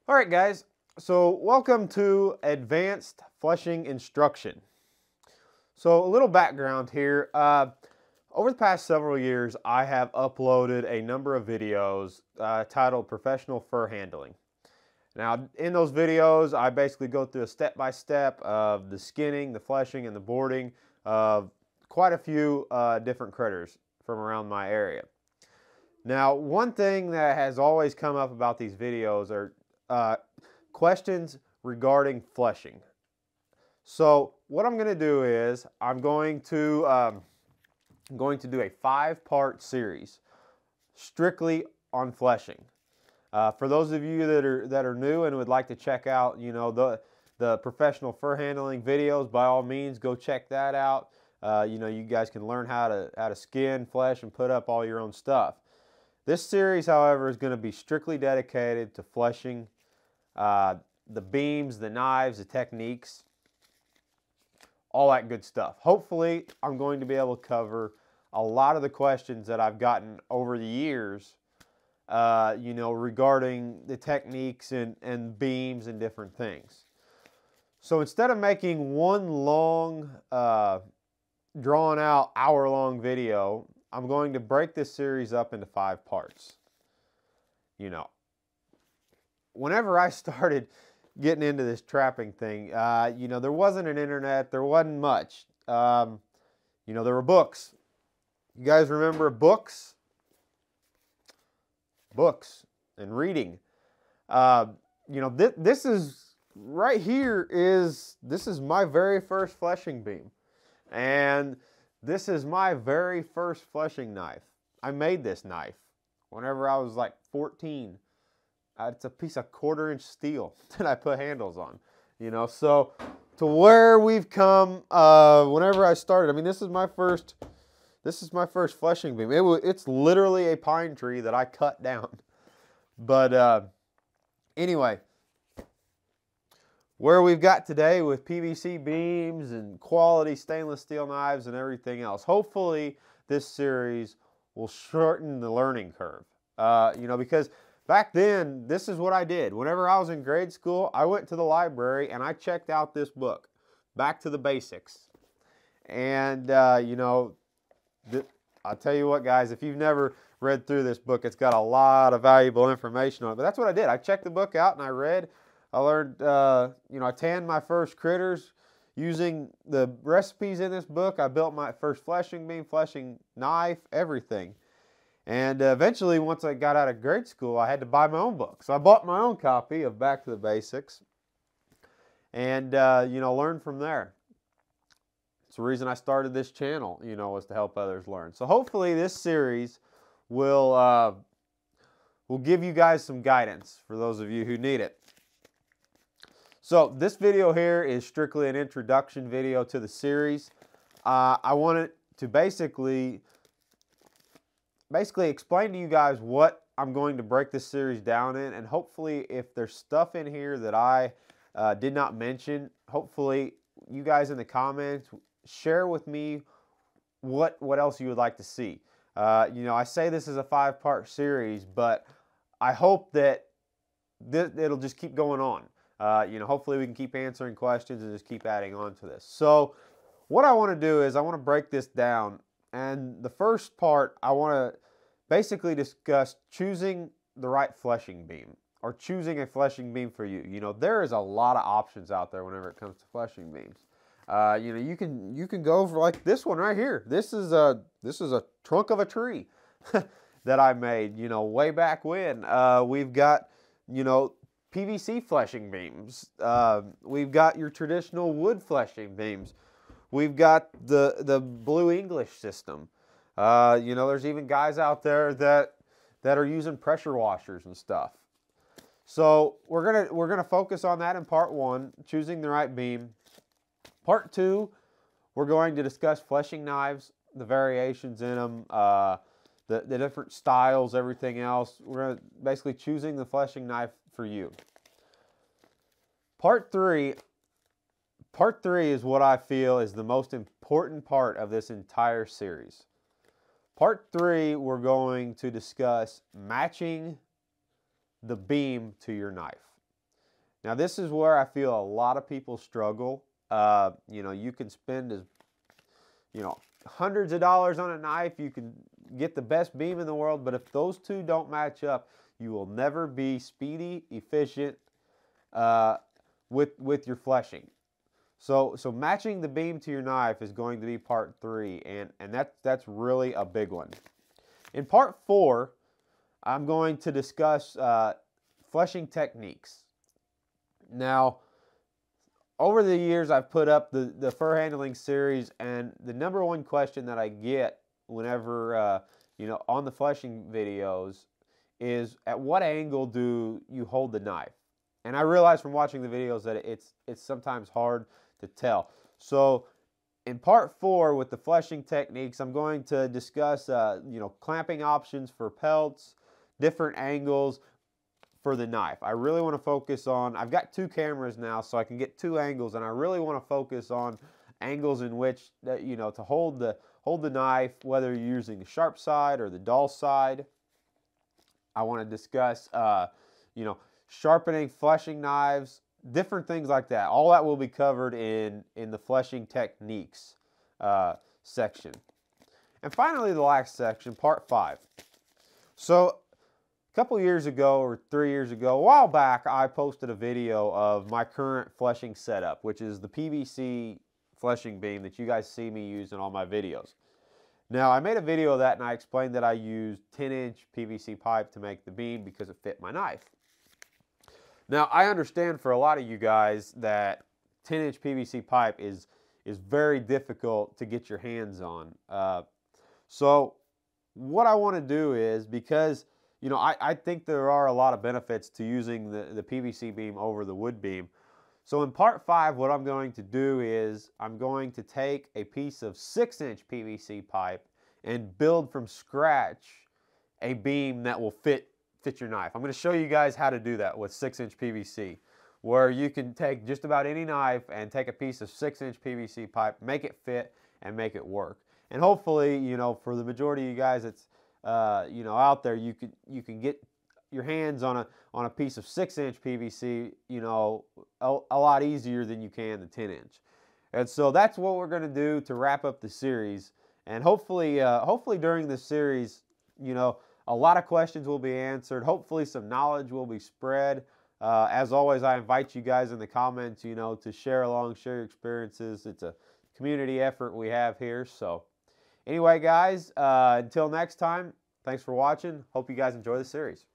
All right, guys, so welcome to Advanced Fleshing Instruction. So a little background here. Over the past several years, I have uploaded a number of videos titled Professional Fur Handling. Now, in those videos, I basically go through a step-by-step of the skinning, the fleshing, and the boarding of quite a few different critters from around my area. Now, one thing that has always come up about these videos are questions regarding fleshing. So what I'm going to do is I'm going to do a 5-part series strictly on fleshing. For those of you that are new and would like to check out, the professional fur handling videos, by all means, go check that out. You guys can learn how to skin, flesh, and put up all your own stuff. This series, however, is going to be strictly dedicated to fleshing, the beams, the knives, the techniques, all that good stuff. Hopefully, I'm going to be able to cover a lot of the questions that I've gotten over the years, regarding the techniques and beams and different things. So instead of making one long, drawn-out, hour-long video, I'm going to break this series up into 5 parts. Whenever I started getting into this trapping thing, there wasn't an internet, there wasn't much. There were books. You guys remember books? Books and reading. This is right here this is my very first fleshing beam. And this is my very first fleshing knife. I made this knife whenever I was like 14. It's a piece of 1/4-inch steel that I put handles on, so to where we've come, whenever I started, I mean, this is my first fleshing beam. It's literally a pine tree that I cut down. But anyway, where we've got today with PVC beams and quality stainless steel knives and everything else, hopefully this series will shorten the learning curve, because back then, this is what I did. Whenever I was in grade school, I went to the library and I checked out this book, Back to the Basics. And, I'll tell you what, guys, if you've never read through this book, it's got a lot of valuable information on it. But that's what I did. I checked the book out and I read. I learned, I tanned my first critters using the recipes in this book. I built my first fleshing beam, fleshing knife, everything. And eventually, once I got out of grade school, I had to buy my own book. So I bought my own copy of Back to the Basics and, learn from there. It's the reason I started this channel, was to help others learn. So hopefully this series will give you guys some guidance for those of you who need it. So this video here is strictly an introduction video to the series. I wanted to basically explain to you guys what I'm going to break this series down in, and hopefully if there's stuff in here that I did not mention, hopefully you guys in the comments share with me what else you would like to see. I say this is a 5-part series, but I hope that it'll just keep going on. Hopefully we can keep answering questions and just keep adding on to this. So what I want to do is I want to break this down. And the first part, I want to basically discuss choosing the right fleshing beam, or choosing a fleshing beam for you. There is a lot of options out there whenever it comes to fleshing beams. You can go for like this one right here. This is a trunk of a tree that I made, way back when. We've got, PVC fleshing beams. We've got your traditional wood fleshing beams. We've got the Blue English system. There's even guys out there that are using pressure washers and stuff. So we're gonna focus on that in part 1, choosing the right beam. Part 2, we're going to discuss fleshing knives, the variations in them, the different styles, everything else. We're gonna basically choosing the fleshing knife for you. Part 3 is what I feel is the most important part of this entire series. Part 3, we're going to discuss matching the beam to your knife. Now this is where I feel a lot of people struggle. You know, you can spend hundreds of dollars on a knife. You can get the best beam in the world, but if those two don't match up, you will never be speedy, efficient with your fleshing. So matching the beam to your knife is going to be part 3, and that's really a big one. In part 4, I'm going to discuss fleshing techniques. Now, over the years, I've put up the fur handling series, and the number one question that I get whenever on the fleshing videos is, at what angle do you hold the knife? And I realize from watching the videos that it's sometimes hard to tell. So in part 4 with the fleshing techniques, I'm going to discuss clamping options for pelts, different angles for the knife. I really want to focus on, I've got 2 cameras now, so I can get 2 angles, and I really want to focus on angles in which to hold the knife, whether you're using the sharp side or the dull side. I want to discuss sharpening, fleshing knives, different things like that. All that will be covered in the fleshing techniques section. And finally, the last section, part 5. So a couple years ago, or 3 years ago, a while back, I posted a video of my current fleshing setup, which is the PVC fleshing beam that you guys see me use in all my videos. Now, I made a video of that, and I explained that I used 10-inch PVC pipe to make the beam because it fit my knife. Now, I understand for a lot of you guys that 10-inch PVC pipe is very difficult to get your hands on. So what I want to do is, because I think there are a lot of benefits to using the PVC beam over the wood beam. So in part 5, what I'm going to do is I'm going to take a piece of 6-inch PVC pipe and build from scratch a beam that will fit your knife. I'm going to show you guys how to do that with 6-inch PVC, where you can take just about any knife and take a piece of 6-inch PVC pipe, make it fit, and make it work. And hopefully, for the majority of you guys that's out there, you can get your hands on a piece of 6-inch PVC, a lot easier than you can the 10-inch. And so that's what we're going to do to wrap up the series. And hopefully during this series, a lot of questions will be answered. Hopefully some knowledge will be spread. As always, I invite you guys in the comments, to share your experiences. It's a community effort we have here. So anyway, guys, until next time, thanks for watching. Hope you guys enjoy the series.